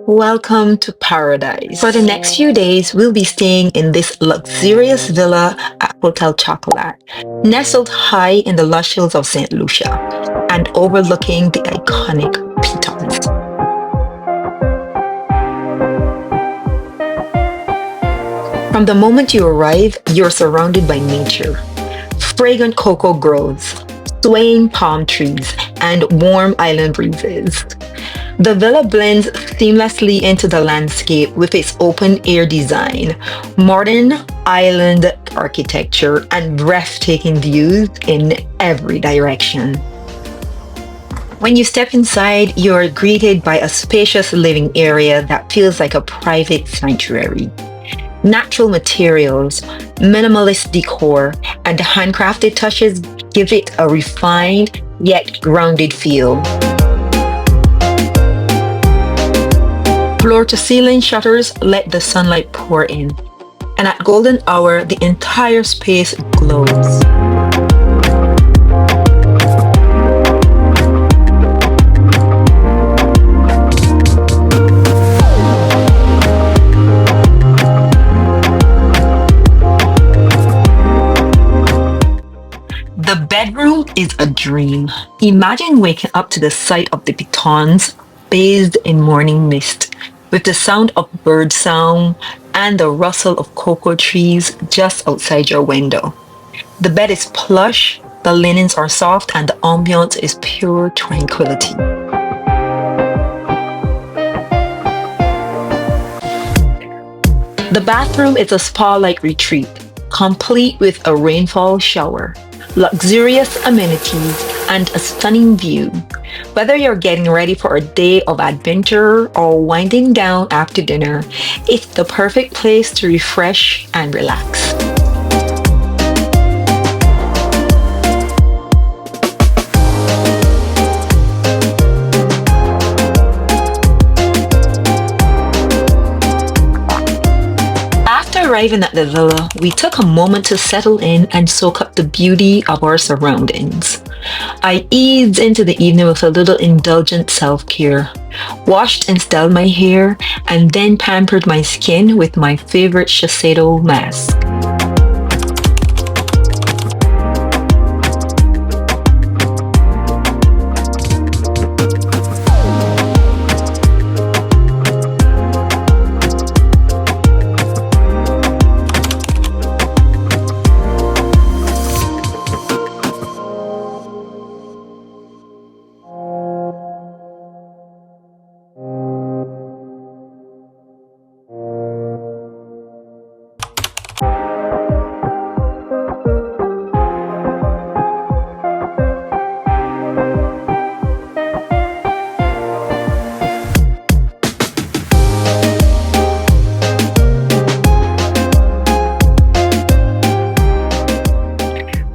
Welcome to paradise. For the next few days, we'll be staying in this luxurious villa at Hotel Chocolat, nestled high in the lush hills of St. Lucia and overlooking the iconic Pitons. From the moment you arrive, you're surrounded by nature. Fragrant cocoa groves, swaying palm trees, and warm island breezes. The villa blends seamlessly into the landscape with its open-air design, modern island architecture, and breathtaking views in every direction. When you step inside, you're greeted by a spacious living area that feels like a private sanctuary. Natural materials, minimalist decor, and handcrafted touches give it a refined yet grounded feel. Floor-to-ceiling shutters let the sunlight pour in, and at golden hour, the entire space glows. The bedroom is a dream. Imagine waking up to the sight of the pitons bathed in morning mist, with the sound of bird song and the rustle of cocoa trees just outside your window. The bed is plush, the linens are soft, and the ambiance is pure tranquility. The bathroom is a spa-like retreat, complete with a rainfall shower, luxurious amenities, and a stunning view. Whether you're getting ready for a day of adventure or winding down after dinner, it's the perfect place to refresh and relax. After arriving at the villa, we took a moment to settle in and soak up the beauty of our surroundings. I eased into the evening with a little indulgent self-care, washed and styled my hair, and then pampered my skin with my favorite Shiseido mask.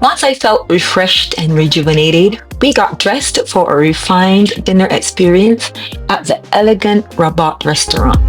Once I felt refreshed and rejuvenated, we got dressed for a refined dinner experience at the elegant Rabot restaurant.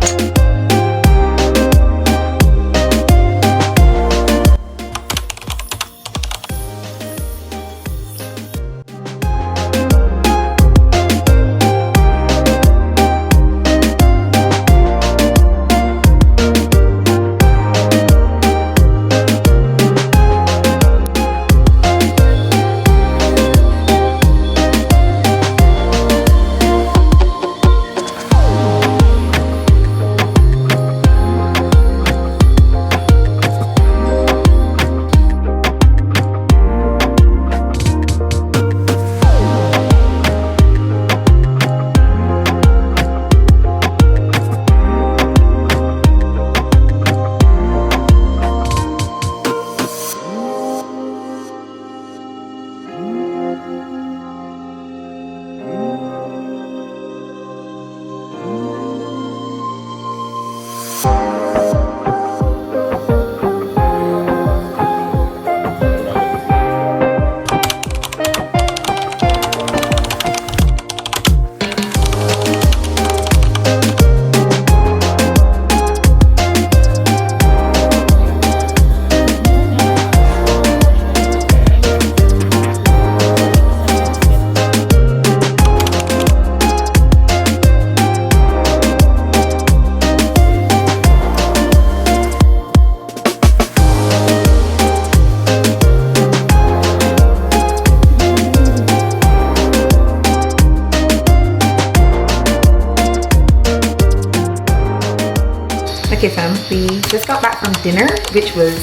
Okay fam, we just got back from dinner, which was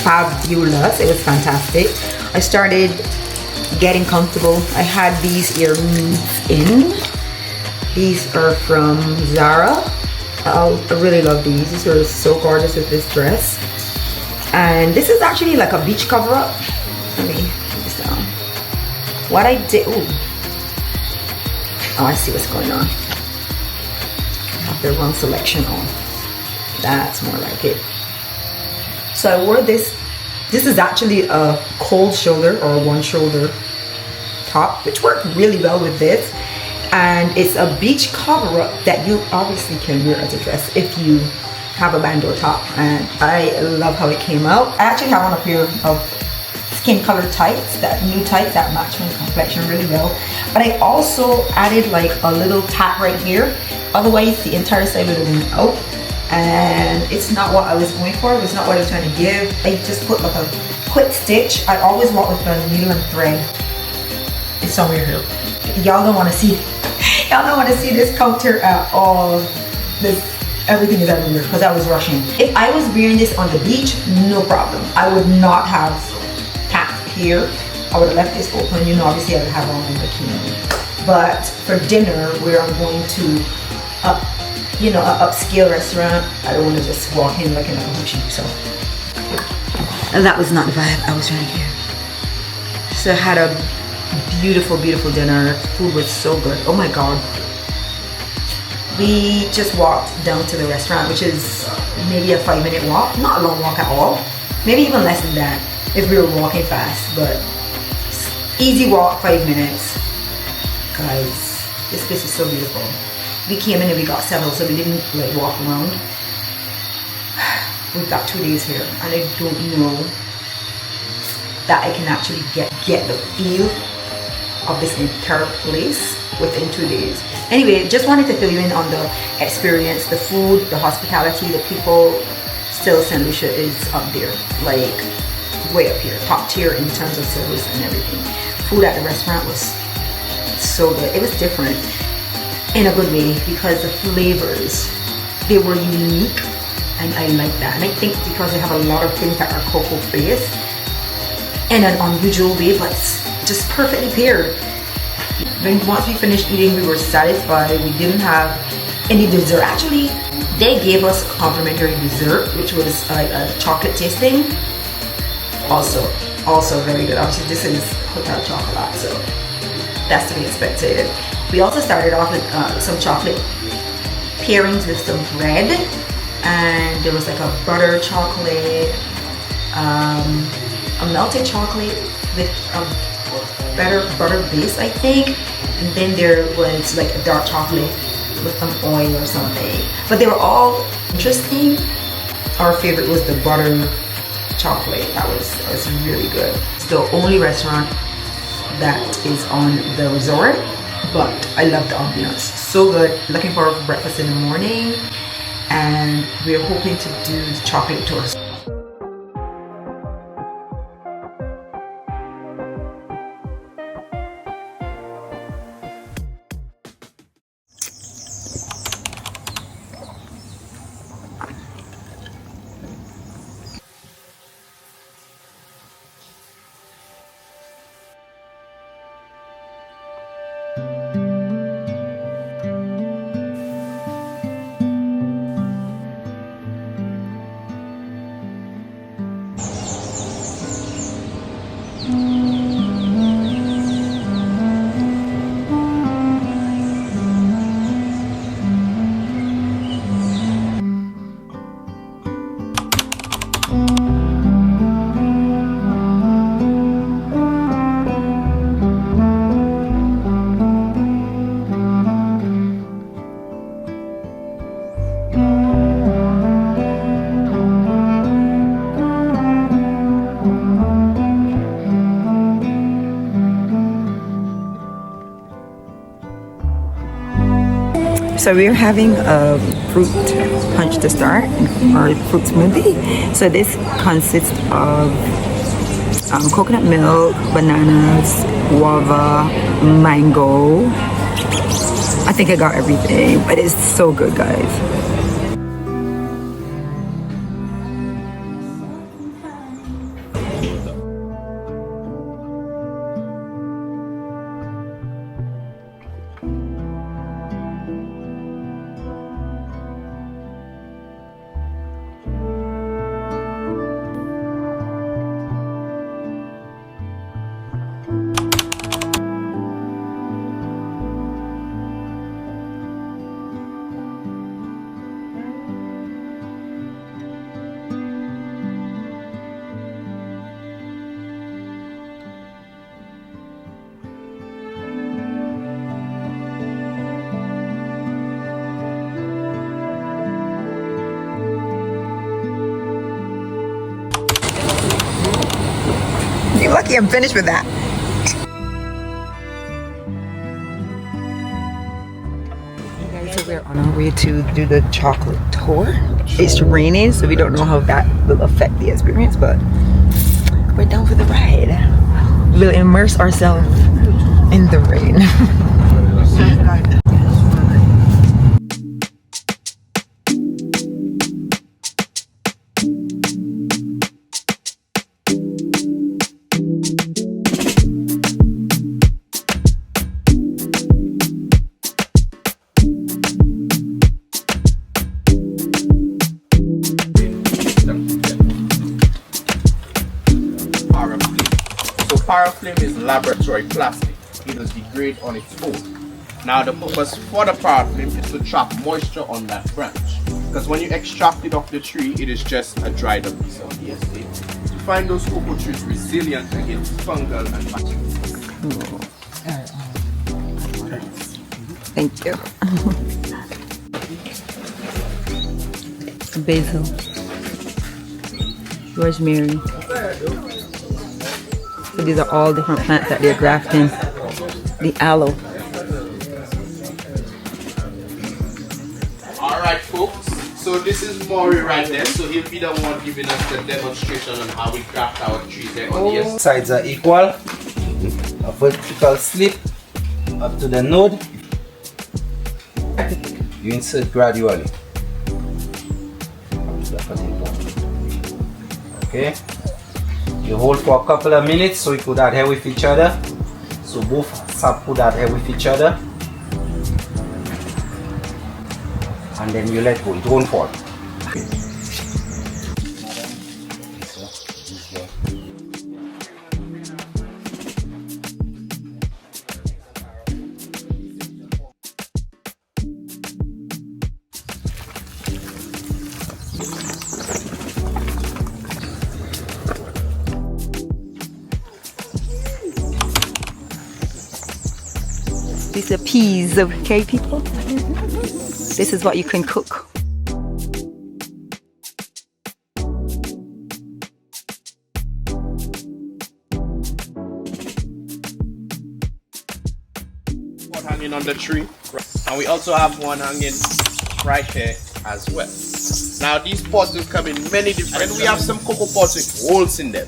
fabulous. It was fantastic. I started getting comfortable. I had these earrings in. These are from Zara. I really love these. These are so gorgeous with this dress. And this is actually like a beach cover up. Let me put this down. What I did, oh, I see what's going on. I have the wrong selection on. That's more like it. So I wore this. This is actually a cold shoulder or one shoulder top, which worked really well with this. And it's a beach cover up that you obviously can wear as a dress if you have a bandeau top. And I love how it came out. I actually have on a pair of skin colored tights, that new tights that match my complexion really well. But I also added like a little tat right here. Otherwise the entire side would have been out. And it's not what I was going for. It's not what I was trying to give. I just put like a quick stitch. I always walk with a needle and thread. It's somewhere here. Y'all don't want to see. Y'all don't want to see this counter at all. This everything is everywhere because I was rushing. If I was wearing this on the beach, no problem. I would not have tacked here. I would have left this open. You know, obviously I would have on my bikini. But for dinner, where I'm going to you know, an upscale restaurant, I don't want to just walk in looking like a cheap. So and that was not the vibe I was trying to give. So I had a beautiful, beautiful dinner. Food was so good. Oh my god. We just walked down to the restaurant, which is maybe a 5-minute walk. Not a long walk at all. Maybe even less than that if we were walking fast, but easy walk, 5 minutes. Guys, this place is so beautiful. We came in and we got settled, so we didn't like walk around. We've got 2 days here, and I don't know that I can actually get the feel of this entire place within 2 days. Anyway, just wanted to fill you in on the experience, the food, the hospitality, the people. Still, St. Lucia is up there, like way up here, top tier in terms of service and everything. Food at the restaurant was so good. It was different in a good way because the flavors, they were unique, and I like that. And I think because they have a lot of things that are cocoa based in an unusual way, but just perfectly paired. Then once we finished eating, we were satisfied. We didn't have any dessert. Actually, they gave us complimentary dessert, which was like a chocolate tasting. Also very good. Obviously, this is Hotel Chocolat, so that's to be expected. We also started off with some chocolate pairings with some bread, and there was like a butter chocolate, a melted chocolate with a butter base, I think, and then there was like a dark chocolate with some oil or something. But they were all interesting. Our favorite was the butter chocolate. That was really good. It's the only restaurant that is on the resort, but I love the ambiance. So good. Looking forward for breakfast in the morning, and we're hoping to do the chocolate toast. So we're having a fruit punch to start, or fruit smoothie. So this consists of coconut milk, bananas, guava, mango. I think I got everything, but it's so good, guys. Okay, I'm finished with that. So we're on our way to do the chocolate tour. It's raining, so we don't know how that will affect the experience, but we're down for the ride. We'll immerse ourselves in the rain. Parafilm is laboratory plastic. It does degrade on its own. Now the purpose for the parafilm is to trap moisture on that branch. Because when you extract it off the tree, it is just a dried up piece of the estate. To find those cocoa trees resilient against fungal and bacterial. Thank you. Basil. Rosemary. So these are all different plants that they're grafting. The aloe. Alright folks, so this is Maury right there. So he'll be the one giving us the demonstration on how we craft our trees there on the estate. Sides are equal. A vertical slip up to the node. You insert gradually. Okay. You hold for a couple of minutes so it could adhere with each other. So both sap could adhere with each other. And then you let go, it won't fall. These are peas, okay people? This is what you can cook. One hanging on the tree, and we also have one hanging right here as well. Now these pots will come in many different, and we have some cocoa pots with holes in them.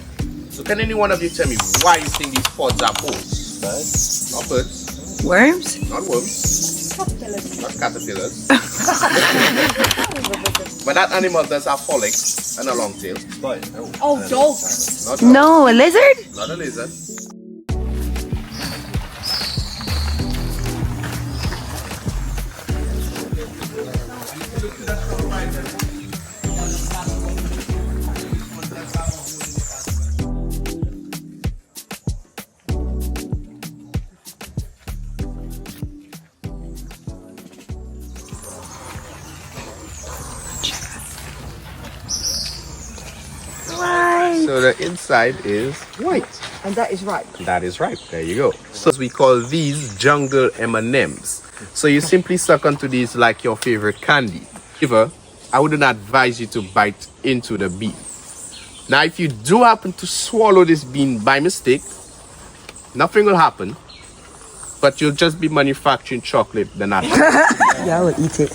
So can any one of you tell me why you think these pots have holes? Birds. Not birds. Worms? Not worms. Caterpillars. Not caterpillars. But that animal does have four legs and a long tail. Oh, dogs. Not dogs. No, a lizard? Not a lizard. So the inside is white. And that is ripe. That is ripe. There you go. So we call these jungle M&Ms. So you simply suck onto these like your favorite candy. However, I wouldn't advise you to bite into the bean. Now, if you do happen to swallow this bean by mistake, nothing will happen. But you'll just be manufacturing chocolate the natural. Yeah, I will eat it.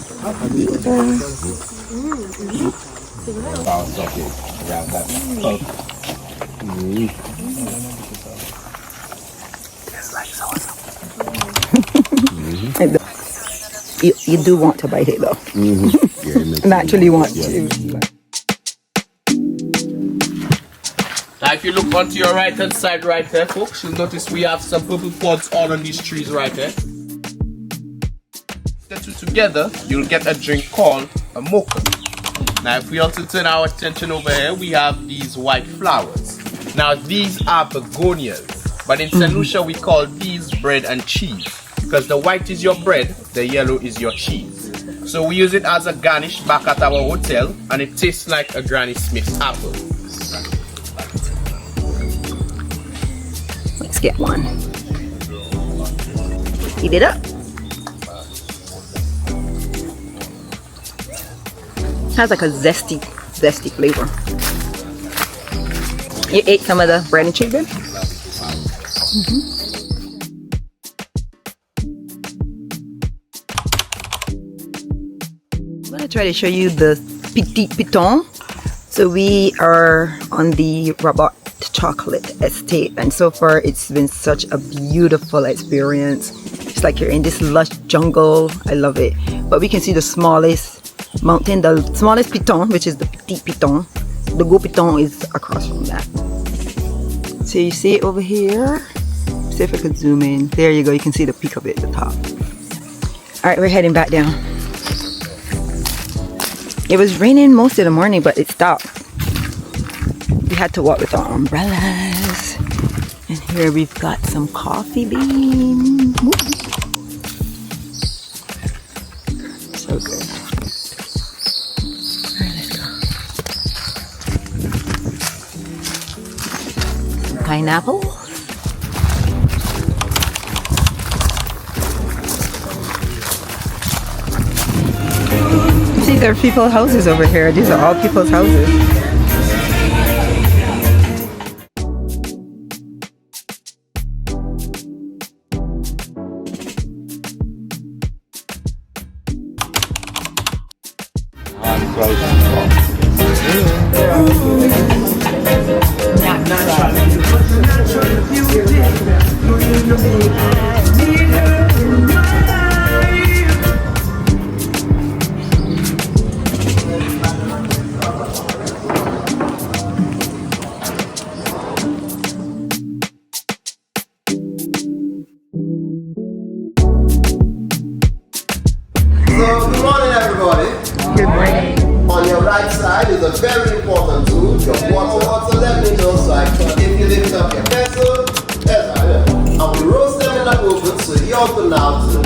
You do want to bite it though. Naturally want to. Now if you look onto your right hand side right there, folks, you'll notice we have some purple pods all on these trees right there. The two together, you'll get a drink called a mocha. Now if we also turn our attention over here, we have these white flowers. Now these are begonias, but in St. Lucia we call these bread and cheese. Because the white is your bread, the yellow is your cheese. So we use it as a garnish back at our hotel, and it tastes like a Granny Smith's apple. Let's get one. Heat it up. Has like a zesty flavor. You ate some of the bread and cheese then? I'm gonna try to show you the Petit Piton. So we are on the Rabot chocolate estate, and so far it's been such a beautiful experience. It's like you're in this lush jungle. I love it. But we can see the smallest mountain, the smallest Piton, which is the Petit Piton. The Gros Piton is across from that. So you see it over here. See if I could zoom in. There you go. You can see the peak of it at the top. All right, we're heading back down. It was raining most of the morning, but it stopped. We had to walk with our umbrellas. And here we've got some coffee beans. Woo. So good. All right, let's go. Pineapple. See, there are people's houses over here. These are all people's houses. Good morning, everybody. Good morning. On your right side is a very important tool, your water. Let me know so I can, if you lift up your vessel, and we roast them in the oven so you open out to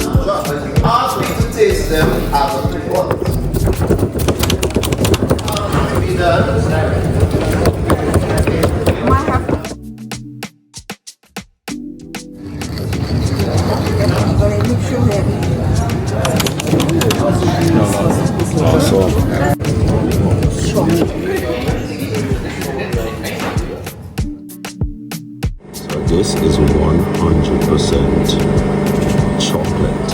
ask me to taste them as a pre-water. Be done. So this is 100% chocolate.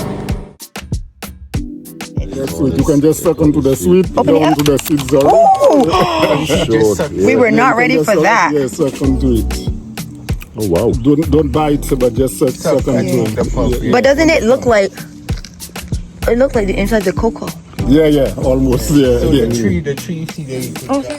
Sweet. You can just suck onto the sweet, Open it down up. to the seeds. Oh! Sure. We were not ready Just for suck, that. Yeah, suck onto it. Oh wow. Don't bite, but just suck onto it. Yeah. But doesn't it look like the inside of the cocoa? Yeah, almost. Yeah, So yeah. the tree, see there. Okay.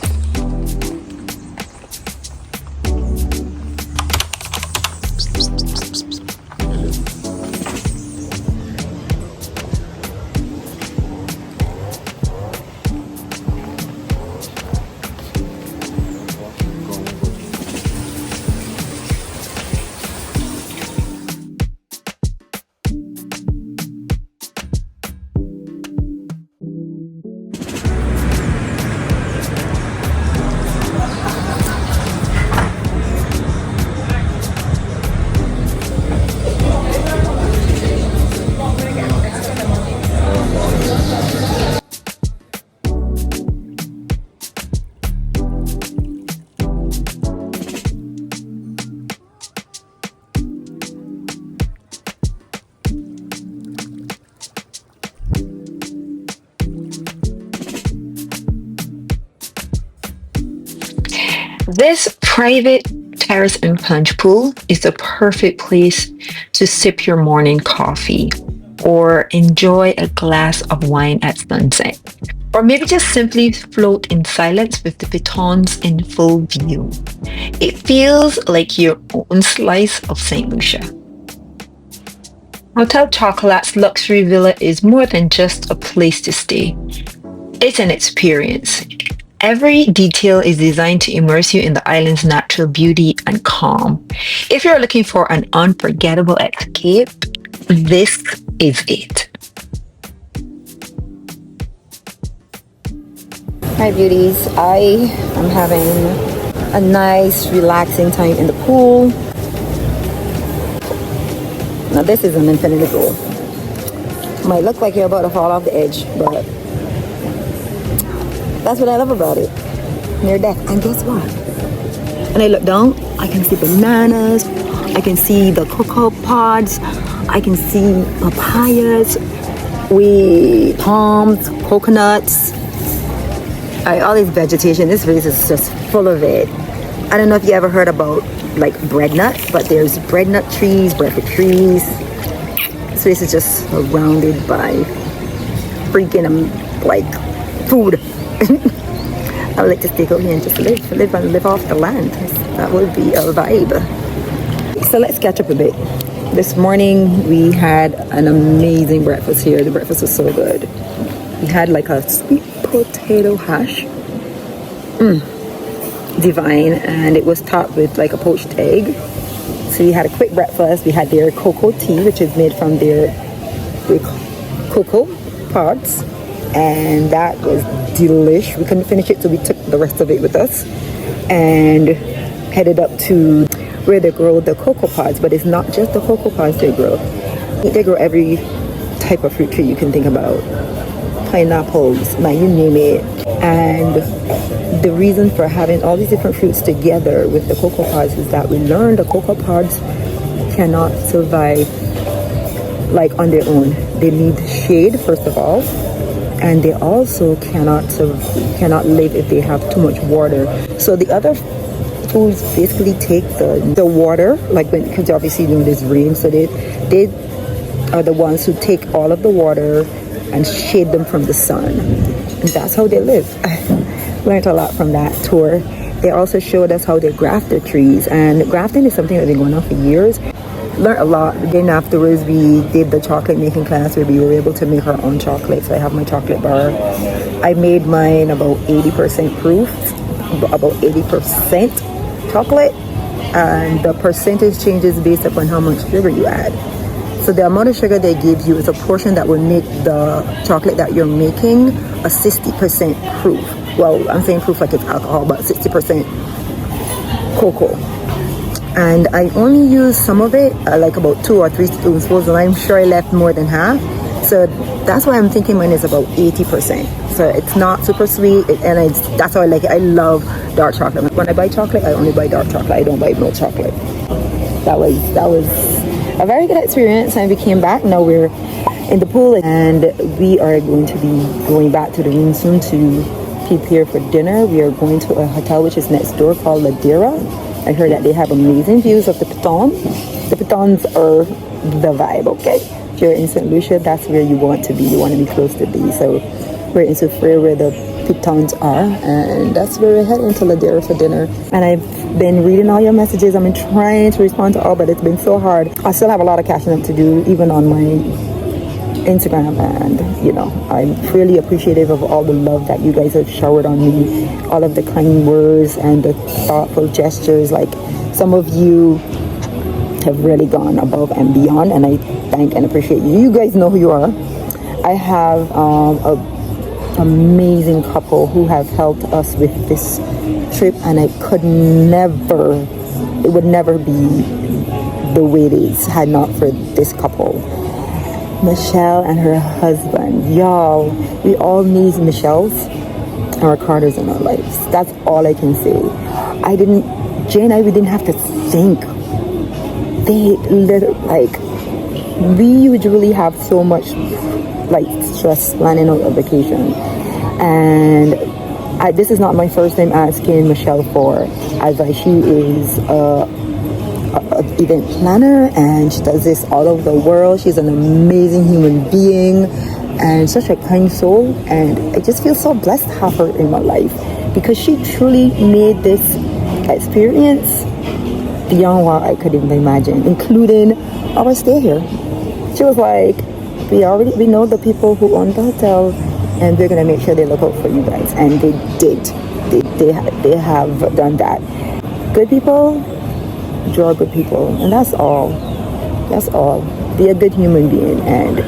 This private terrace and plunge pool is the perfect place to sip your morning coffee or enjoy a glass of wine at sunset. Or maybe just simply float in silence with the pitons in full view. It feels like your own slice of St. Lucia. Hotel Chocolat's luxury villa is more than just a place to stay. It's an experience. Every detail is designed to immerse you in the island's natural beauty and calm. If you're looking for an unforgettable escape, this is it. Hi beauties, I am having a nice relaxing time in the pool. Now this is an infinity pool. Might look like you're about to fall off the edge, but that's what I love about it. Near death. And guess what? When I look down, I can see bananas. I can see the cocoa pods. I can see papayas, palms, coconuts. All this vegetation. This place is just full of it. I don't know if you ever heard about like bread nuts, but there's bread nut trees, breadfruit trees. This place is just surrounded by freaking like food. I would like to stay out here and just live off the land. That would be a vibe. So let's catch up a bit. This morning we had an amazing breakfast here. The breakfast was so good. We had like a sweet potato hash. Divine. And it was topped with like a poached egg. So we had a quick breakfast. We had their cocoa tea, which is made from their cocoa pods. And that was delish. We couldn't finish it, so we took the rest of it with us and headed up to where they grow the cocoa pods. But it's not just the cocoa pods they grow. They grow every type of fruit tree you can think about. Pineapples, man, you name it. And the reason for having all these different fruits together with the cocoa pods is that we learned the cocoa pods cannot survive like on their own. They need shade, first of all. And they also cannot live if they have too much water. So the other foods basically take the water, like because obviously there's rain, so they are the ones who take all of the water and shade them from the sun. And that's how they live. I learned a lot from that tour. They also showed us how they graft their trees, and grafting is something that's been going on for years. Learned a lot. Then afterwards we did the chocolate making class where we were able to make our own chocolate. So I have my chocolate bar. I made mine about 80% proof, about 80% chocolate, and the percentage changes based upon how much sugar you add. So the amount of sugar they give you is a portion that will make the chocolate that you're making a 60% proof. Well, I'm saying proof like it's alcohol, but 60% cocoa. And I only used some of it, like about 2 or 3 spoonfuls, and I'm sure I left more than half. So that's why I'm thinking mine is about 80%. So it's not super sweet, and that's how I like it. I love dark chocolate. When I buy chocolate, I only buy dark chocolate. I don't buy milk chocolate. That was a very good experience. And we came back. Now we're in the pool, and we are going to be going back to the room soon to prepare for dinner. We are going to a hotel which is next door called Ladera. I heard that they have amazing views of the Pitons. The Pitons are the vibe, okay? If you're in St. Lucia, that's where you want to be. You want to be close to these. So we're in Sulfer where the Pitons are, and that's where we're heading to Ladera for dinner. And I've been reading all your messages. I've been trying to respond to all, but it's been so hard. I still have a lot of catching up to do, even on my Instagram, and you know, I'm really appreciative of all the love that you guys have showered on me, all of the kind words and the thoughtful gestures. Like, some of you have really gone above and beyond, and I thank and appreciate you. You guys know who you are. I have an amazing couple who have helped us with this trip, and it would never be the way it is had not for this couple. Michelle and her husband. Y'all, we all need Michelle's and Ricardo's in our lives. That's all I can say. Jay and I, we didn't have to think. They literally, like, we usually have so much, like, stress planning out a vacation. And this is not my first time asking Michelle for advice. She is an event planner, and she does this all over the world. She's an amazing human being and such a kind soul, and I just feel so blessed to have her in my life, because she truly made this experience beyond what I could even imagine, including our stay here. She was like, we know the people who own the hotel, and we're gonna make sure they look out for you guys. And they did. They have done that. Good people draw good people, and that's all. Be a good human being, and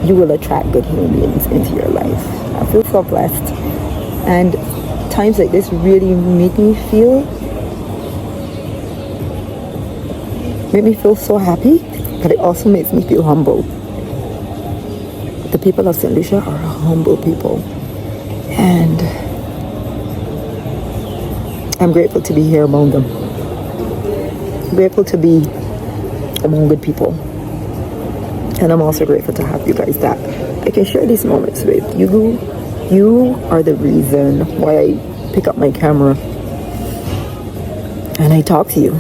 you will attract good human beings into your life. I feel so blessed, and times like this really make me feel so happy, but it also makes me feel humble. The people of St. Lucia are humble people, and I'm grateful to be here among them. I'm grateful to be among good people. And I'm also grateful to have you guys that I can share these moments with. You are the reason why I pick up my camera and I talk to you.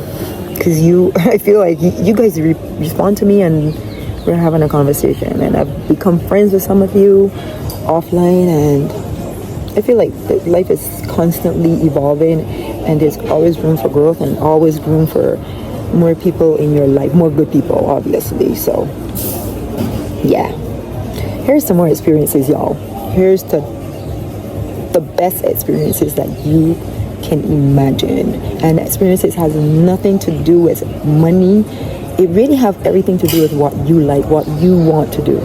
Because I feel like you guys respond to me and we're having a conversation. And I've become friends with some of you offline, and I feel like life is constantly evolving and there's always room for growth and always room for more people in your life, more good people, obviously. So yeah, here's some more experiences, y'all. Here's the best experiences that you can imagine, and experiences has nothing to do with money. It really have everything to do with what you like, what you want to do.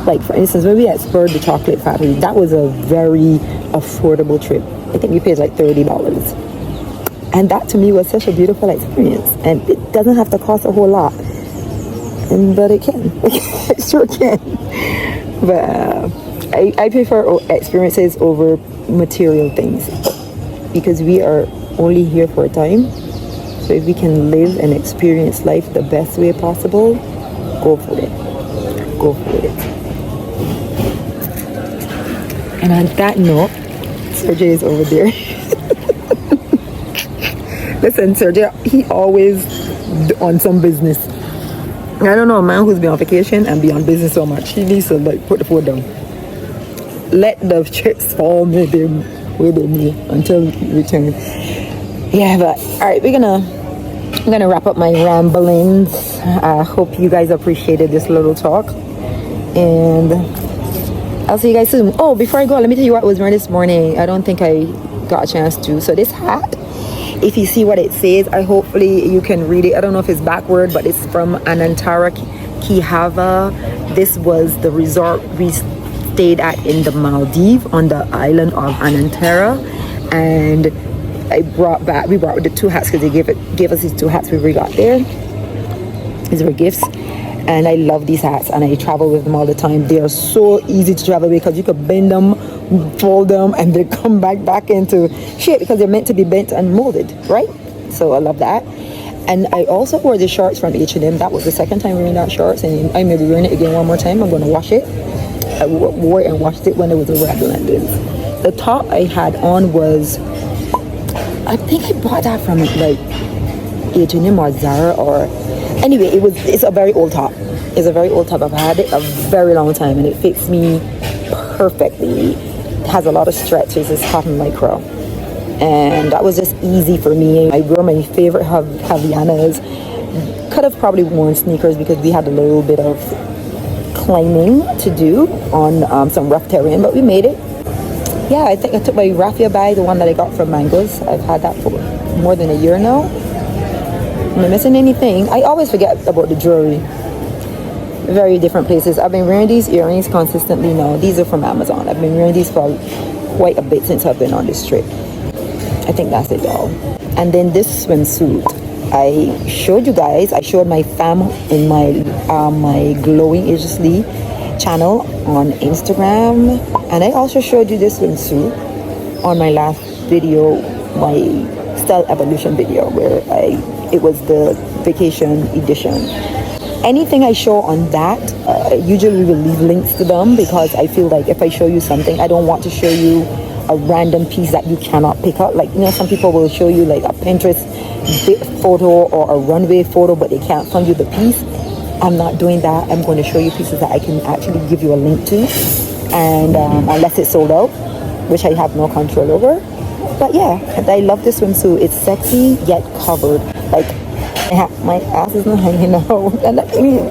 Like, for instance, when we explored the chocolate factory, that was a very affordable trip. I think we paid like $30, and that to me was such a beautiful experience. And it doesn't have to cost a whole lot, but it can. It sure can. But I prefer experiences over material things, because we are only here for a time. So if we can live and experience life the best way possible, go for it. Go for it. And on that note, Sergey is over there. Listen, Sergey, he always on some business. I don't know a man who's been on vacation and be on business so much. He needs to like put the foot down. Let the chips fall with him until we return. Yeah, but all right, I'm gonna wrap up my ramblings. I hope you guys appreciated this little talk, and I'll see you guys soon. Oh, before I go, let me tell you what I was wearing this morning. I don't think I got a chance to. So this hat, if you see what it says, hopefully you can read it. I don't know if it's backward, but it's from Anantara Kihava. This was the resort we stayed at in the Maldives on the island of Anantara, and we brought the two hats because they gave us these two hats when we got there. These were gifts, and I love these hats and I travel with them all the time. They are so easy to travel because you could bend them, fold them, and they come back into shape because they're meant to be bent and molded, right? So I love that. And I also wore the shorts from H&M. That was the second time wearing that shorts, and I may be wearing it again one more time. I'm going to wash it. I wore it and washed it when it was a red blended. The top I had on was, I think I bought that from like H&M or Zara, or anyway, it's a very old top. It's a very old top. I've had it a very long time and it fits me perfectly. It has a lot of stretches. It's cotton lycra, and that was just easy for me. I wore my favorite Havaianas. Could have probably worn sneakers because we had a little bit of climbing to do on some rough terrain, but we made it. Yeah, I think I took my raffia bag, the one that I got from Mangoes. I've had that for more than a year now. Am I missing anything? I always forget about the jewelry. Very different places. I've been wearing these earrings consistently now. These are from Amazon. I've been wearing these for quite a bit since I've been on this trip. I think that's it, y'all. And then this swimsuit, I showed you guys. I showed my fam in my Glowing Agelessly channel on Instagram, and I also showed you this swimsuit on my last video, my Style Evolution video, where it was the vacation edition. Anything I show on that, I usually will leave links to them, because I feel like if I show you something, I don't want to show you a random piece that you cannot pick up. Like, you know, some people will show you like a Pinterest photo or a runway photo, but they can't find you the piece. I'm not doing that. I'm going to show you pieces that I can actually give you a link to, and unless it's sold out, which I have no control over. But yeah, and I love this swimsuit. It's sexy yet covered. Like, my ass is not hanging out, and I mean,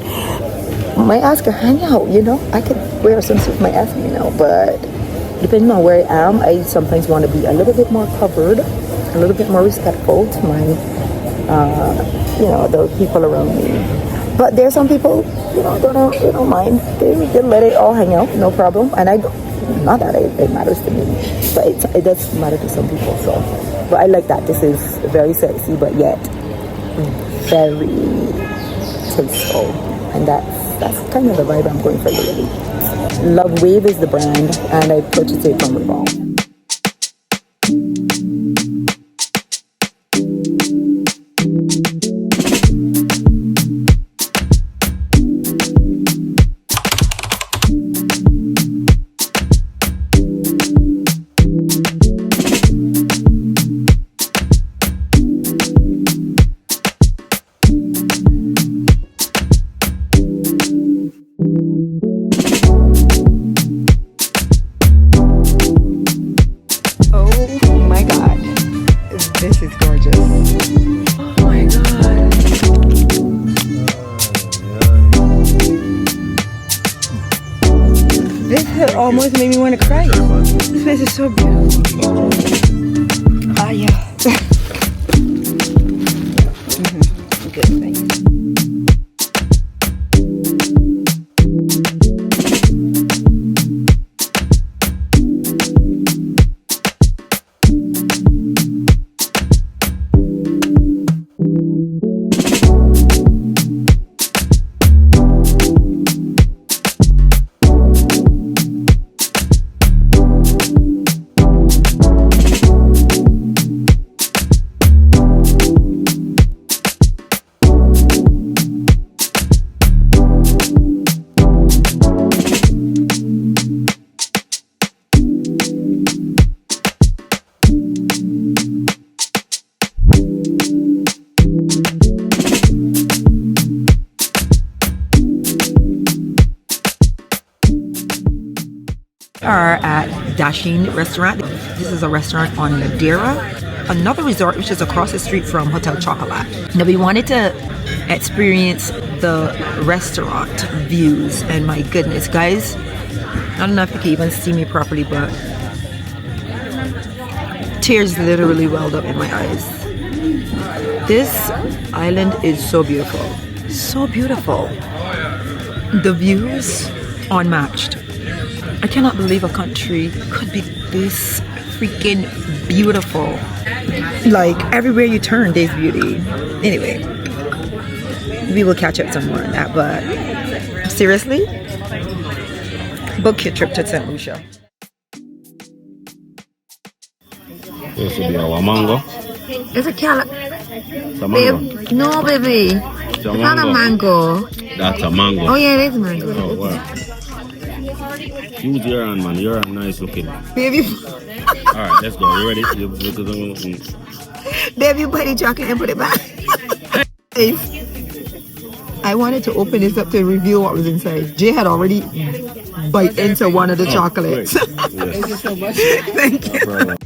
my ass can hang out, you know. I could wear a swimsuit with my ass hanging out, but depending on where I am, I sometimes want to be a little bit more covered, a little bit more respectful to my, you know, the people around me. But there's some people, you know, they don't mind. They let it all hang out, no problem. And I don't, not that it matters to me, but it does matter to some people. So, but I like that. This is very sexy, but yet very tasteful, and that's kind of the vibe I'm going for lately. Love Wave is the brand, and I purchased it from Rabot. almost made me want to cry. This place is so beautiful. Ah, yeah. Good, thanks. Are at Dasheen Restaurant. This is a restaurant on Ladera, another resort which is across the street from Hotel Chocolat. Now we wanted to experience the restaurant views, and my goodness, guys, I don't know if you can even see me properly, but tears literally welled up in my eyes. This island is so beautiful, so beautiful. The views unmatched. I cannot believe a country could be this freaking beautiful. Like, everywhere you turn, there's beauty. Anyway, we will catch up some more on that, but seriously, book your trip to St. Lucia. This will be our mango. It's a carrot. It's a mango. Babe, no, baby. It's a Not a mango. That's a mango. Oh, yeah, it is mango. Oh, wow. Use your hand, man. You're nice looking. Baby. Alright, let's go. You ready? You look at the... Babe, you put the chocolate and put it back. I wanted to open this up to reveal what was inside. Jay had already bite into one of the chocolates. Yes. Thank you so much. Thank you. No problem.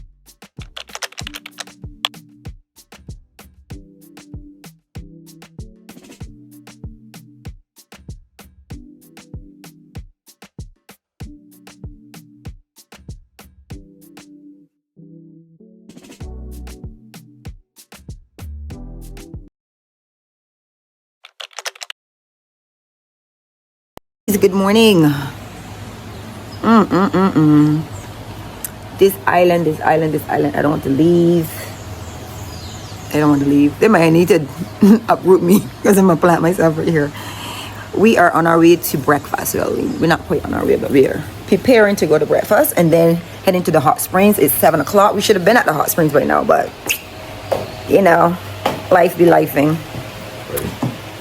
Good morning. This island, I don't want to leave. They might need to uproot me because I'm gonna plant myself right here. We are on our way to breakfast. Well, we're not quite on our way, but we are preparing to go to breakfast and then heading to the hot springs. It's 7 o'clock. We should have been at the hot springs by now, but you know, life be lifing.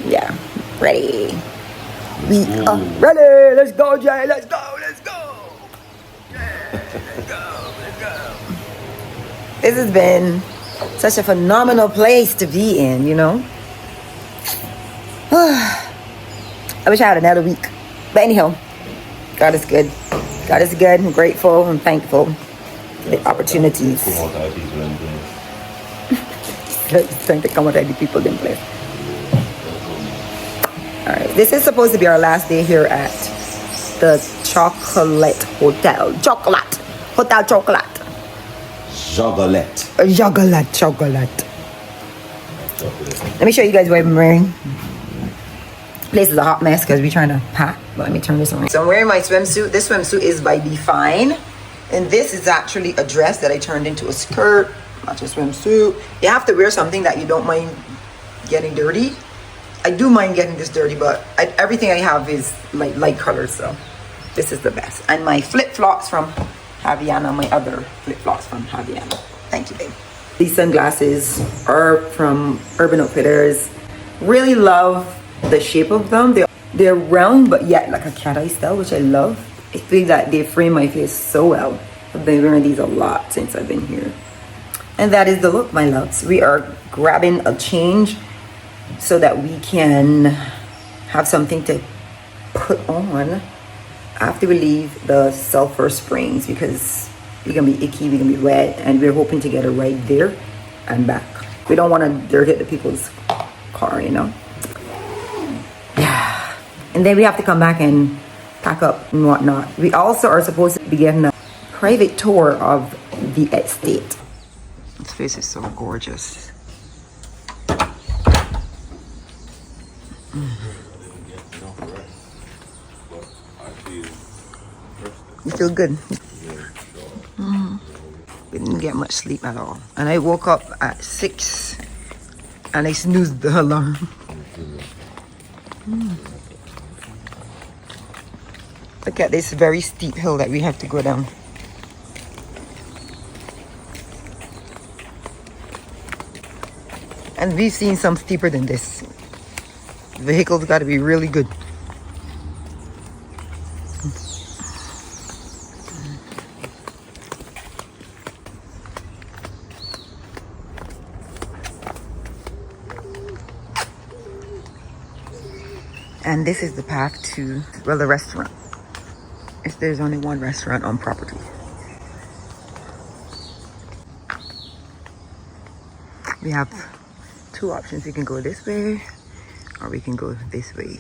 Yeah, ready. We are ready. Let's go, Jay. Let's go. Let's go. Let's go. This has been such a phenomenal place to be in, you know. I wish I had another week. But anyhow, God is good. God is good. I'm grateful and thankful for the opportunities. He's trying to come with other people in place. Alright, this is supposed to be our last day here at the Chocolat Hotel. Chocolat. Hotel Chocolat. Chocolat. Chocolat. Let me show you guys what I'm wearing. Place is a hot mess because we're trying to pack. But let me turn this around. So I'm wearing my swimsuit. This swimsuit is by Be Fine. And this is actually a dress that I turned into a skirt. Not a swimsuit. You have to wear something that you don't mind getting dirty. I do mind getting this dirty, but everything I have is like light colors, so this is the best. And my flip-flops from Havaiana, my other flip-flops from Havaiana. Thank you, babe. These sunglasses are from Urban Outfitters. Really love the shape of them. They're round, but yet like a cat eye style, which I love. I think that they frame my face so well. I've been wearing these a lot since I've been here. And that is the look, my loves. We are grabbing a change so that we can have something to put on after we leave the Sulfer Springs, because we're gonna be icky, we're gonna be wet, and we're hoping to get a ride there and back. We don't want to dirt hit the people's car, you know. Yeah. And then we have to come back and pack up and whatnot. We also are supposed to be getting a private tour of the estate. This place is so gorgeous. You feel good? We didn't get much sleep at all. And I woke up at 6 and I snoozed the alarm. Look at this very steep hill that we have to go down. And we've seen some steeper than this. The vehicle's got to be really good. And this is the path to, well, the restaurant. If there's only one restaurant on property. We have two options. We can go this way or we can go this way.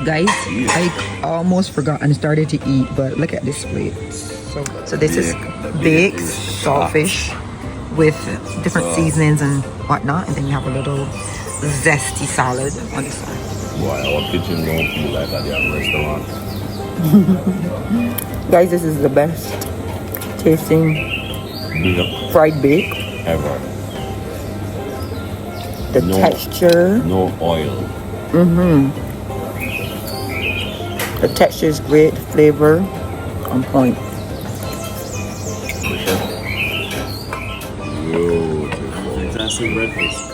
Guys, I almost forgot and started to eat, but look at this plate. So this is baked saltfish with different seasonings and whatnot, and then you have a little zesty salad on this side. Boy, our kitchen don't feel like a damn restaurant. Guys, this is the best tasting fried bake Ever. The texture. No oil. The texture is great, flavor on point. Beautiful. Fantastic breakfast.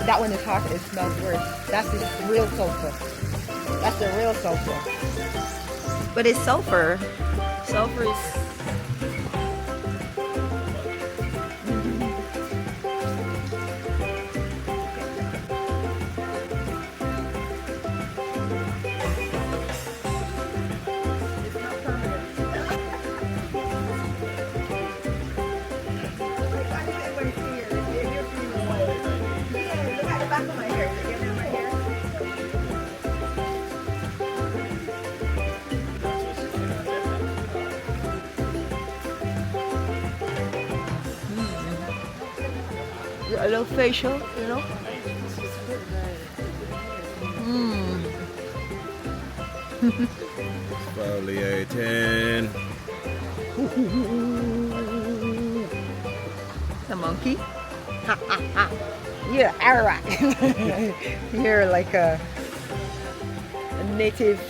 That one is hot, it smells worse. That's the real sulfur. That's the real sulfur. But it's sulfur. Sulfur is... A little facial, you know? Exfoliating. The monkey? You're Arak. You're like a native.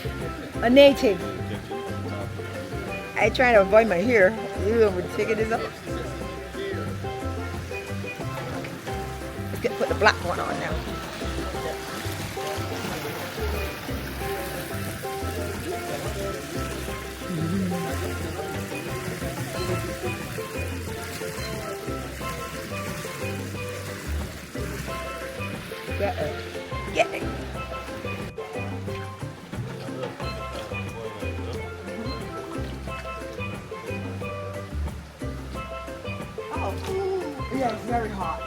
A native. I try to avoid my hair. You would figure this out. Put the black one on now. Get it. Get it. Oh, yeah, it's very hot.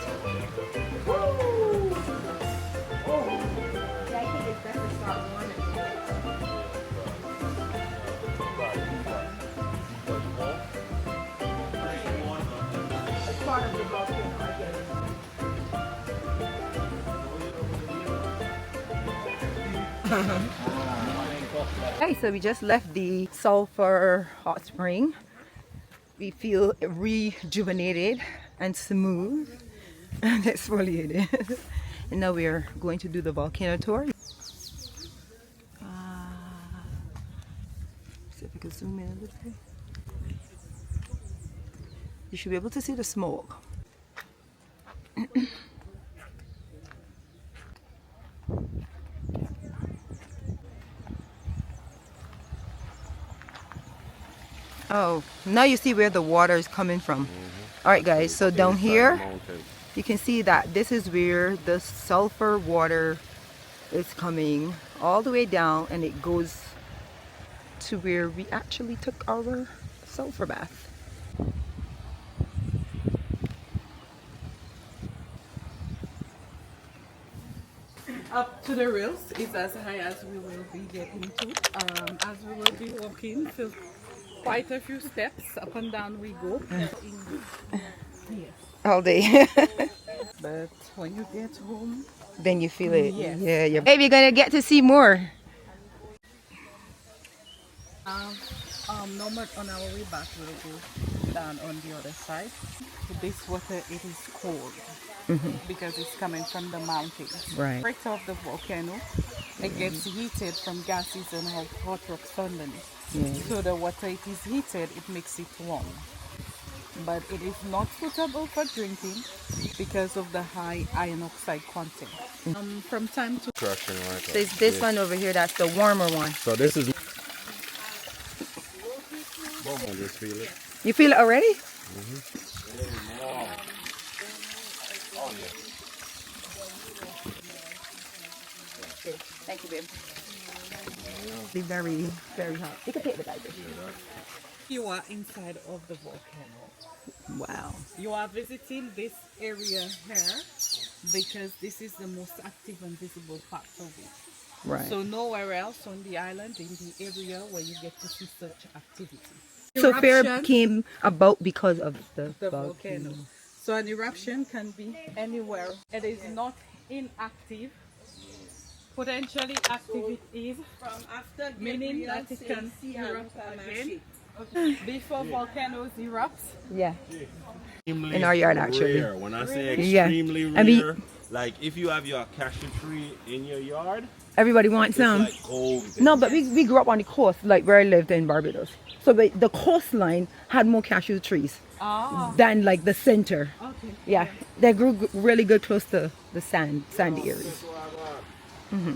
Okay, so we just left the Sulfer hot spring. We feel rejuvenated and smooth and exfoliated. And now we're going to do the volcano tour. See if we can zoom in a little bit. You should be able to see the smoke. Oh, now you see where the water is coming from. All right, guys, so down here, you can see that this is where the sulfur water is coming all the way down, and it goes to where we actually took our sulfur bath. Up to the rails is as high as we will be getting to. As we will be walking, so quite a few steps up and down we go. Yes. All day. But when you get home, Then you feel it. Yes. Yeah, yeah. Maybe you're gonna get to see more. normal on our way back we'll go down on the other side. This water, it is cold because it's coming from the mountains. Right. Right off the volcano, it gets heated from gases and hot rocks underneath. Yeah. So the water, it is heated, it makes it warm. But it is not suitable for drinking because of the high iron oxide content. From time to Crushing right So it's this one over here, that's the warmer one. So this is. I just feel it. You feel it already? Thank you, babe. Be very, very hot. You can take the diaper. you are inside of the volcano. Wow. You are visiting this area here because this is the most active and visible part of it. Right. So nowhere else on the island in the area where you get to see such activity. So fair Eruption, came about because of the volcano. So an eruption can be anywhere. It is not inactive. Potentially active it is, meaning that it can erupt again. Before volcanoes erupt. Yeah. In our yard, actually. Rare. When I say Yeah. extremely I mean- rare, like if you have your cashew tree in your yard, Everybody wants it's some. like gold. No, but we grew up on the coast, like where I lived in Barbados. So the coastline had more cashew trees than like the center. Okay. Yeah, they grew really good close to the sandy areas.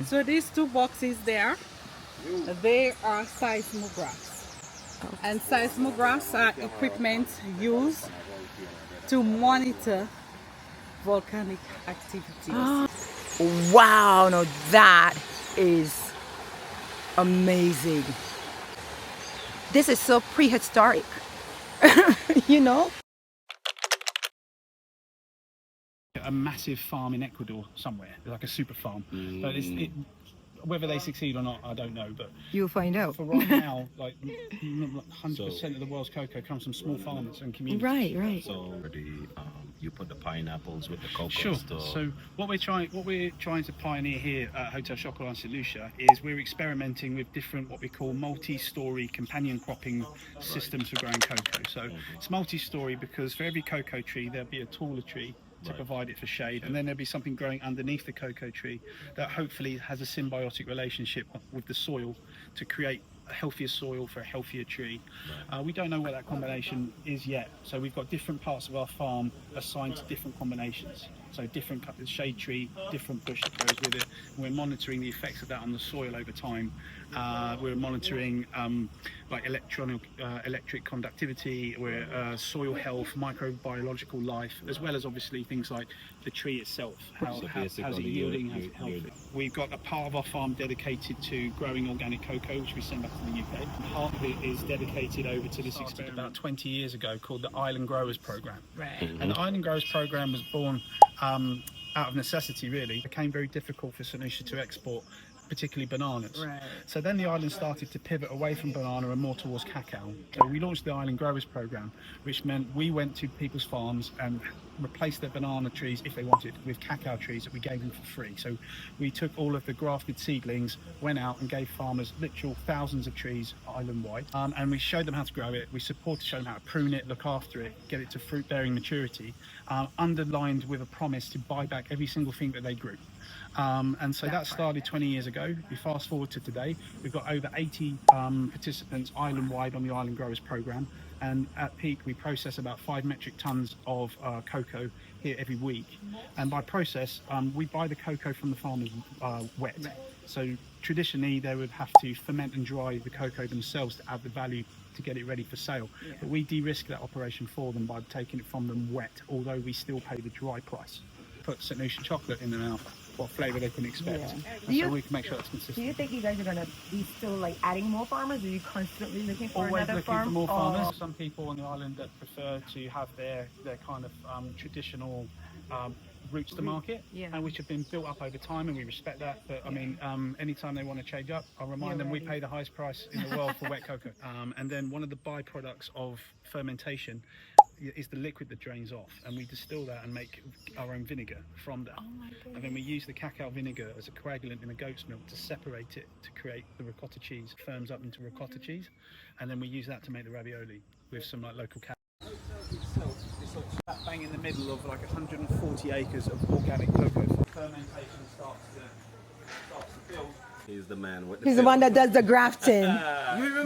So these two boxes there, they are seismographs. And seismographs are equipment used to monitor volcanic activities. Wow, no, that is amazing. This is so prehistoric, you know? A massive farm in Ecuador somewhere, like a super farm. So whether they succeed or not, I don't know. But You'll find out. for right now, like 100% of the world's cocoa comes from small farmers and communities. Right. So you put the pineapples with the cocoa. Sure. Stuff. So what we're trying to pioneer here at Hotel Chocolat in St. Lucia is we're experimenting with different what we call multi-story companion cropping systems for growing cocoa. So it's multi-story because for every cocoa tree there'll be a taller tree to provide it for shade, and then there'll be something growing underneath the cocoa tree that hopefully has a symbiotic relationship with the soil to create a healthier soil for a healthier tree. We don't know what that combination is yet, so we've got different parts of our farm assigned to different combinations. So different shade tree, different bush that goes with it. And we're monitoring the effects of that on the soil over time. We're monitoring like electric conductivity, soil health, microbiological life, as well as obviously things like the tree itself. How's it yielding? How's it healthy? We've got a part of our farm dedicated to growing organic cocoa, which we send back to the UK. Part of it is dedicated over to this experiment about 20 years ago called the Island Growers Programme. Right. And the Island Growers Programme was born out of necessity, really. It became very difficult for St. Lucia to export, particularly bananas. Right. So then the island started to pivot away from banana and more towards cacao. So we launched the Island Growers Programme, which meant we went to people's farms and replaced their banana trees, if they wanted, with cacao trees that we gave them for free. So we took all of the grafted seedlings, went out and gave farmers literal thousands of trees island-wide, and we showed them how to grow it. We showed them how to prune it, look after it, get it to fruit-bearing maturity, underlined with a promise to buy back every single thing that they grew. And so that started 20 years ago. We fast forward to today, we've got over 80 participants island-wide on the Island Growers Programme, and at peak we process about 5 metric tons of cocoa here every week. And by process, we buy the cocoa from the farmers wet. So traditionally they would have to ferment and dry the cocoa themselves to add the value to get it ready for sale. But we de-risk that operation for them by taking it from them wet, although we still pay the dry price. Put St. Lucia chocolate in their mouth, what flavour they can expect. So we can make sure that's consistent. Do you think you guys are going to be still like adding more farmers? Are you constantly looking for Always another looking farm? for more farmers. Some people on the island that prefer to have their kind of traditional routes to market, and which have been built up over time, and we respect that. But I mean, anytime they want to change up, I'll remind them we pay the highest price in the world for wet cocoa. And then one of the byproducts of fermentation is the liquid that drains off, and we distill that and make our own vinegar from that. And then we use the cacao vinegar as a coagulant in the goat's milk to separate it to create the ricotta cheese. It firms up into ricotta cheese, and then we use that to make the ravioli with some like local cow. It's bang in the middle of like 140 acres of organic cocoa. Fermentation starts to build. He's the man with He's the one that does the grafting.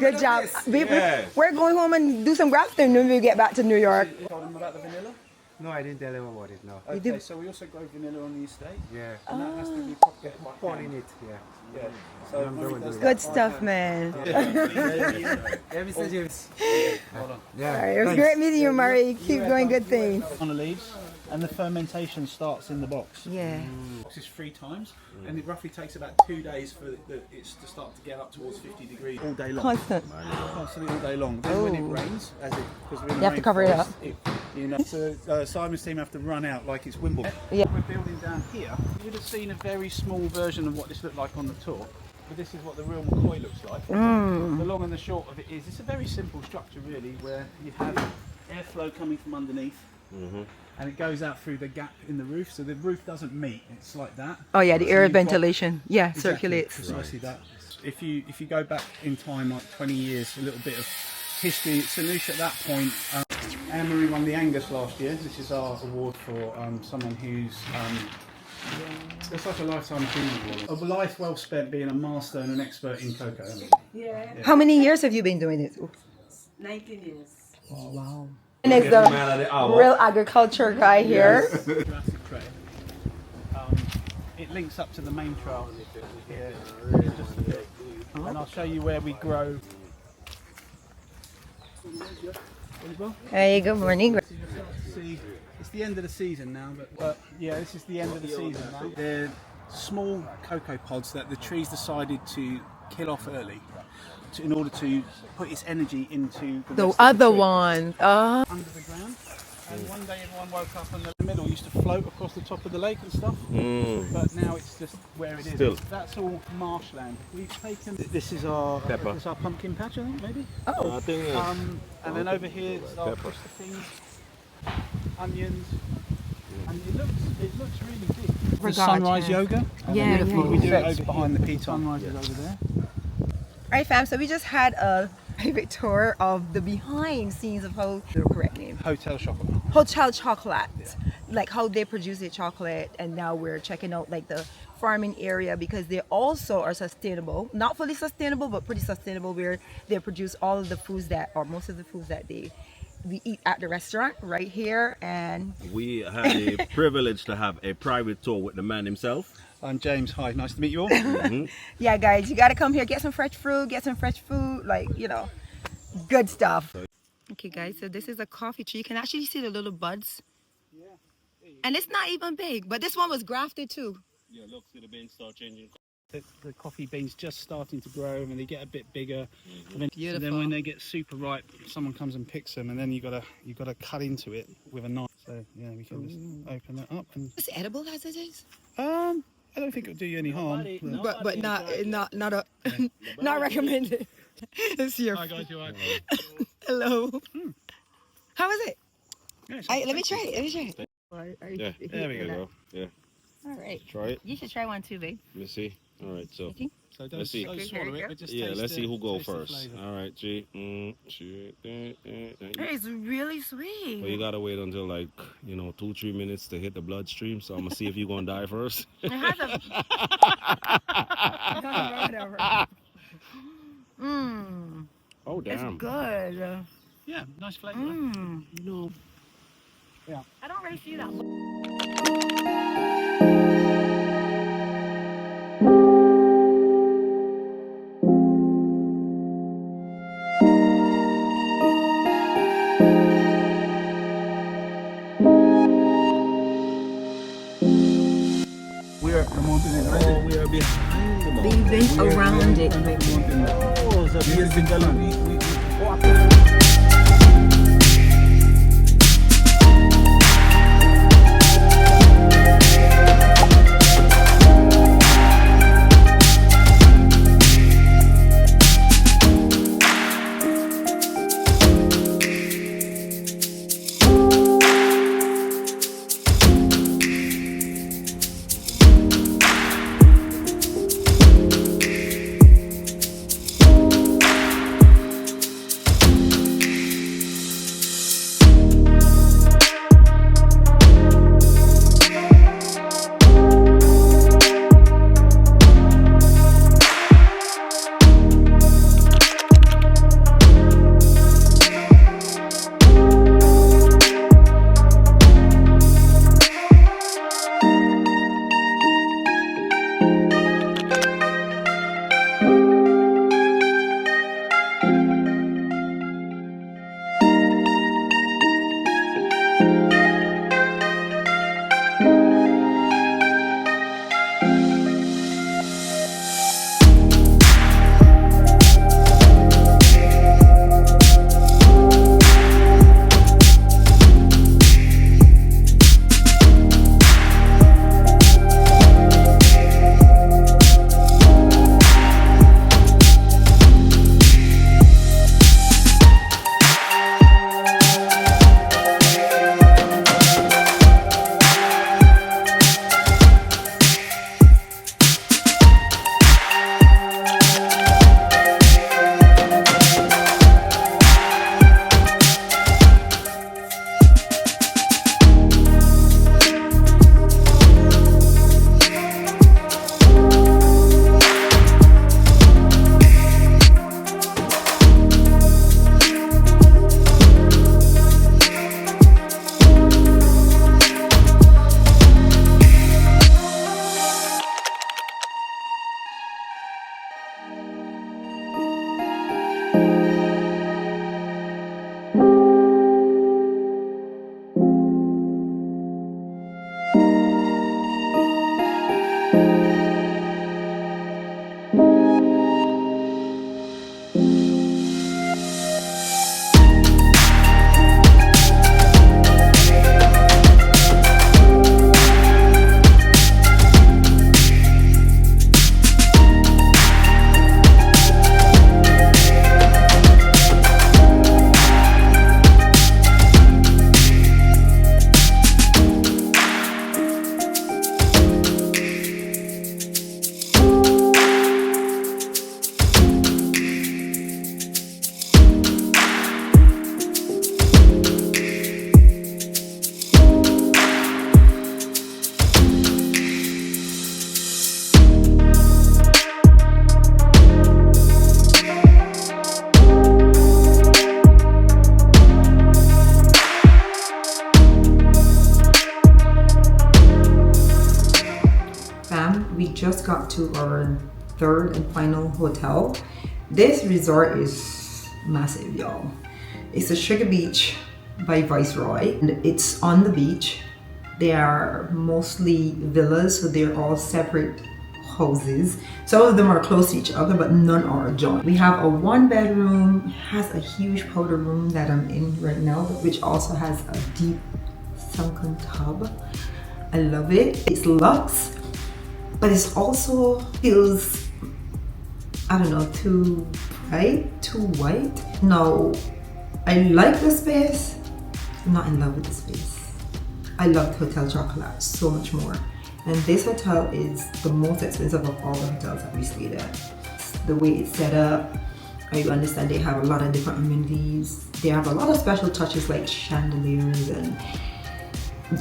Good job. We're going home and do some grafting when we get back to New York. Told him about the vanilla? No, I didn't tell him about it, no. Okay, so we also grow vanilla on the estate. Yeah. And that has to be Poured in it, yeah. So Good stuff, man. Yeah. It was great meeting you, Murray. Keep doing good things. on the leaves, and the fermentation starts in the box. Yeah. The box is 3 times, and it roughly takes about 2 days for it to start to get up towards 50 degrees all day long. Constantly all day long. Then when it rains, because You have to cover it up. So Simon's team have to run out like it's Wimbledon. Yeah. We're building down here. You would have seen a very small version of what this looked like on the tour. But this is what the real McCoy looks like. The long and the short of it is, it's a very simple structure really, where you have airflow coming from underneath, and it goes out through the gap in the roof, so the roof doesn't meet. It's like that. Oh yeah, the So air you've got- ventilation. Yeah, Exactly, circulates. precisely that. If you go back in time like 20 years, a little bit of history. St. Lucia at that point, Anne-Marie won the Angus last year. This is our award for someone who's it's like a lifetime achievement award. A life well spent being a master and an expert in cocoa. Yeah. How many years have you been doing it? 19 years. Oh wow. And it's the real agriculture guy here. Jurassic Trail. It links up to the main trail here, just a bit. And I'll show you where we grow. Hey, good morning. See, it's the end of the season now, but yeah, this is the end of the season now. They're small cocoa pods that the trees decided to kill off early in order to put its energy into the rest of the tree. one. Under the ground. And one day everyone woke up and the middle used to float across the top of the lake and stuff. But now it's just where it is. That's all marshland. We've taken, this is our pumpkin patch, I think, maybe. Oh. I think And then over here it's our things, onions. And it looks really big. The sunrise yoga. Yeah, We do it over behind the Pitons. Sunrise is over there. Alright fam, so we just had a private tour of the behind scenes of how, the correct name, Hotel Chocolat. Hotel Chocolat, like how they produce their chocolate, and now we're checking out like the farming area because they also are sustainable, not fully sustainable but pretty sustainable, where they produce all of the foods that, or most of the foods that we eat at the restaurant right here. And we had the privilege to have a private tour with the man himself. I'm James. Hi, nice to meet you all. yeah guys, you gotta come here, get some fresh fruit, get some fresh food, like, you know, good stuff. Okay guys, so this is a coffee tree. You can actually see the little buds. And it's not even big, but this one was grafted too. Yeah, look, see the beans start changing. The coffee beans just starting to grow and they get a bit bigger. And Beautiful. then when they get super ripe, someone comes and picks them, and then you gotta cut into it with a knife. So yeah, we can just open that up. And Is it edible as it is? I don't think it'll do you any harm. But not recommended. It's your. Hi guys, you alright? Hello. How is it? Yeah, it's Let me try it. Yeah, there we go. Yeah. All right. Try it. You should try one too, babe. Let me see. All right, so So don't, let's see. don't swallow it, but just Yeah, taste let's see the- who go taste the first. flavour. All right, G. It's really sweet. Well, you gotta wait until like 2-3 minutes to hit the bloodstream. So I'm gonna see if you're gonna die first. It has a. Oh damn. It's good. Yeah, nice flavour. No. Yeah. I don't really see that. The mountain is right there. We are behind the mountain. We've been around it. Oh, so here's the gallon. just got to our third and final hotel. This resort is massive, y'all. It's a Sugar Beach by Viceroy, and it's on the beach. They are mostly villas, so they're all separate houses. Some of them are close to each other, but none are joined. We have a 1-bedroom, has a huge powder room that I'm in right now, which also has a deep sunken tub. I love it. It's luxe, but it's also feels, I don't know, too bright, too white. No, I like the space. I'm not in love with the space. I loved Hotel Chocolat so much more. And this hotel is the most expensive of all the hotels that we stayed at. The way it's set up, I understand they have a lot of different amenities. They have a lot of special touches like chandeliers, and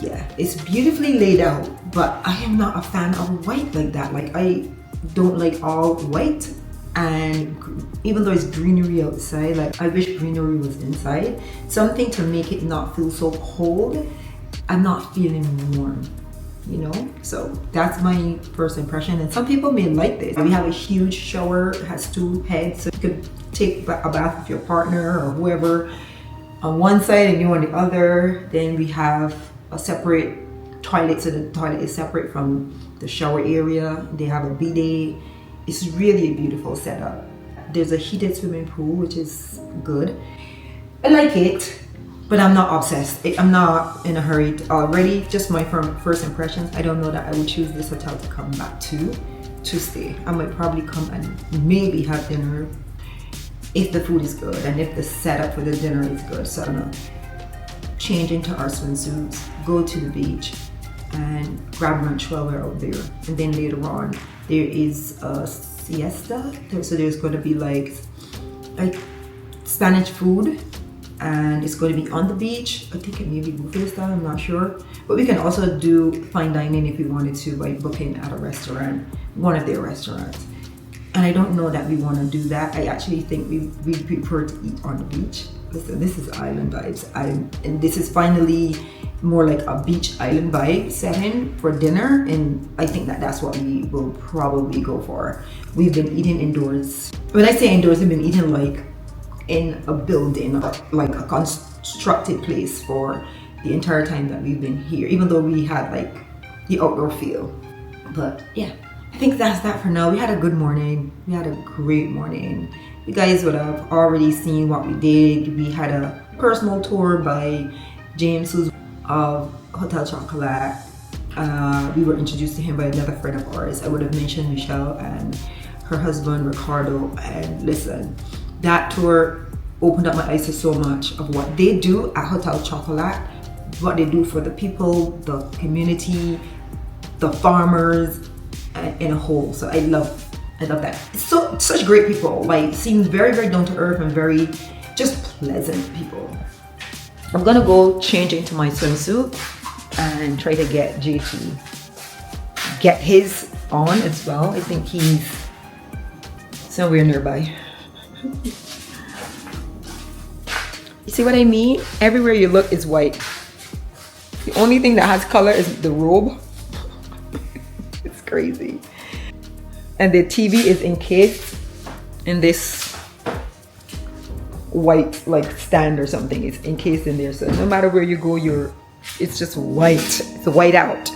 yeah, it's beautifully laid out. But I am not a fan of white like that. Like, I don't like all white, and even though it's greenery outside, like, I wish greenery was inside. Something to make it not feel so cold. I'm not feeling warm, you know? So that's my first impression, and some people may like this. We have a huge shower, it has 2 heads, so you could take a bath with your partner or whoever on one side and you on the other. Then we have a separate toilet, so the toilet is separate from the shower area. They have a bidet. It's really a beautiful setup. There's a heated swimming pool, which is good. I like it, but I'm not obsessed. I'm not in a hurry already. Just my first impressions. I don't know that I would choose this hotel to come back to stay. I might probably come and maybe have dinner if the food is good and if the setup for the dinner is good. So I'm gonna change into our swimsuits, go to the beach, and grab lunch while we're out there. And then later on, there is a siesta. So there's going to be like Spanish food, and it's going to be on the beach. I think it may be buffet style, I'm not sure. But we can also do fine dining if we wanted to, like booking at a restaurant, one of their restaurants. And I don't know that we want to do that. I actually think we prefer to eat on the beach. Listen, this is island vibes. And this is finally more like a beach island vibe setting for dinner. And I think that that's what we will probably go for. We've been eating indoors. When I say indoors, we've been eating like in a building, like a constructed place for the entire time that we've been here, even though we had like the outdoor feel. But yeah, I think that's that for now. We had a good morning. We had a great morning. You guys would have already seen what we did. We had a personal tour by James of Hotel Chocolat. We were introduced to him by another friend of ours. I would have mentioned Michelle and her husband Ricardo. And listen, that tour opened up my eyes to so much of what they do at Hotel Chocolat, what they do for the people, the community, the farmers, in a whole. So I love that. It's such great people. Like, seems very, very down to earth and very just pleasant people. I'm gonna go change into my swimsuit and try to get JT get his on as well. I think he's somewhere nearby. You see what I mean? Everywhere you look is white. The only thing that has color is the robe. It's crazy. And the TV is encased in this white like stand or something. It's encased in there, so no matter where you go, it's just white. It's white out.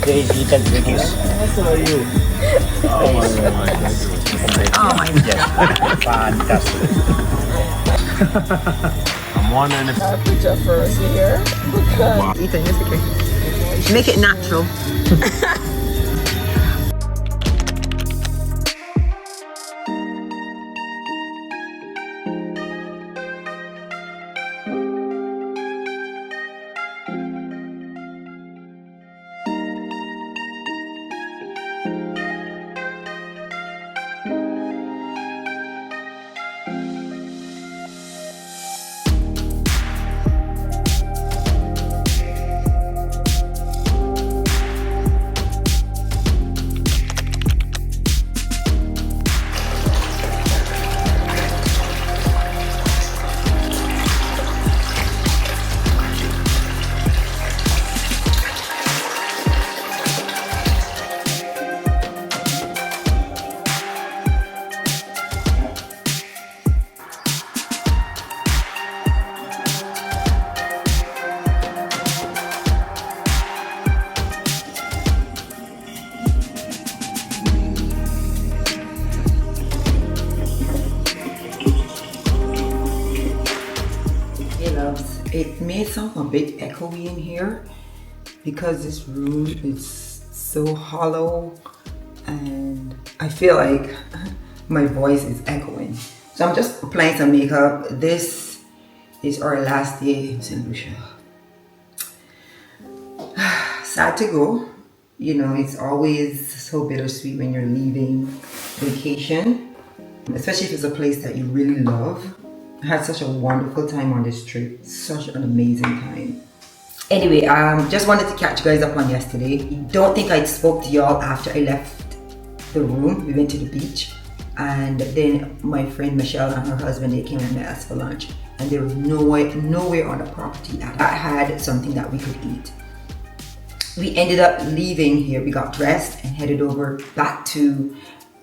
This little British. How are you? Oh my God. Oh my God. Fantastic. I'm wondering if I'll put your first here. Ethan, you're secret. Make it natural. It may sound a bit echoey in here because this room is so hollow and I feel like my voice is echoing. So I'm just applying some makeup. This is our last day in St. Lucia. Sad to go. You know, it's always so bittersweet when you're leaving vacation, especially if it's a place that you really love. I had such a wonderful time on this trip, such an amazing time. Anyway, just wanted to catch you guys up on yesterday. Don't think I spoke to y'all after I left the room. We went to the beach and then my friend Michelle and her husband, they came and met us for lunch and there was nowhere on the property that had something that we could eat. We ended up leaving here. We got dressed and headed over back to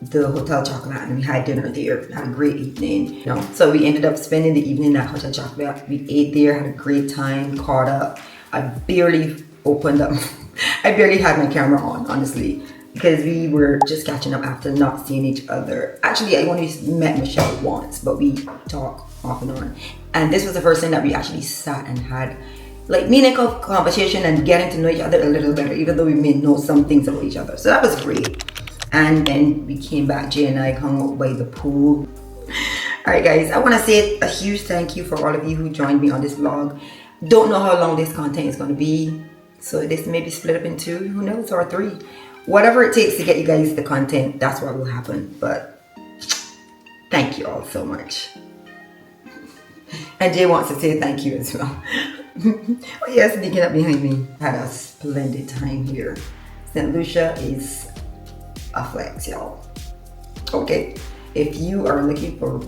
the Hotel Chocolat and we had dinner there. We had a great evening. You know? So we ended up spending the evening at Hotel Chocolat. We ate there, had a great time, caught up. I barely opened up. I barely had my camera on, honestly, because we were just catching up after not seeing each other. Actually, I only met Michelle once, but we talked off and on. And this was the first time that we actually sat and had like meaningful conversation and getting to know each other a little better, even though we may know some things about each other. So that was great. And then we came back, Jay and I hung out by the pool. All right, guys, I want to say a huge thank you for all of you who joined me on this vlog. Don't know how long this content is going to be. So this may be split up in 2, who knows, or 3. Whatever it takes to get you guys the content, that's what will happen. But thank you all so much. And Jay wants to say thank you as well. Oh yes, sneaking up behind me. Had a splendid time here. St. Lucia is a flex, y'all. Okay, if you are looking for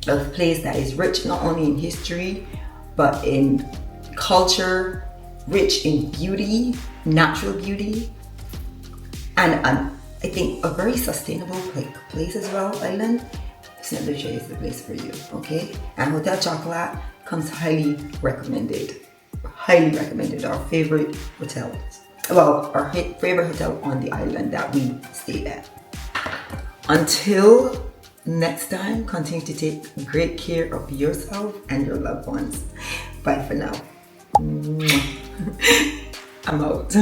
a place that is rich not only in history but in culture, rich in beauty, natural beauty, and I think a very sustainable place as well, island, St. Lucia is the place for you, okay? And Hotel Chocolat comes highly recommended. Highly recommended, our favorite hotel. Well, our favorite hotel on the island that we stayed at. Until next time, continue to take great care of yourself and your loved ones. Bye for now. I'm out.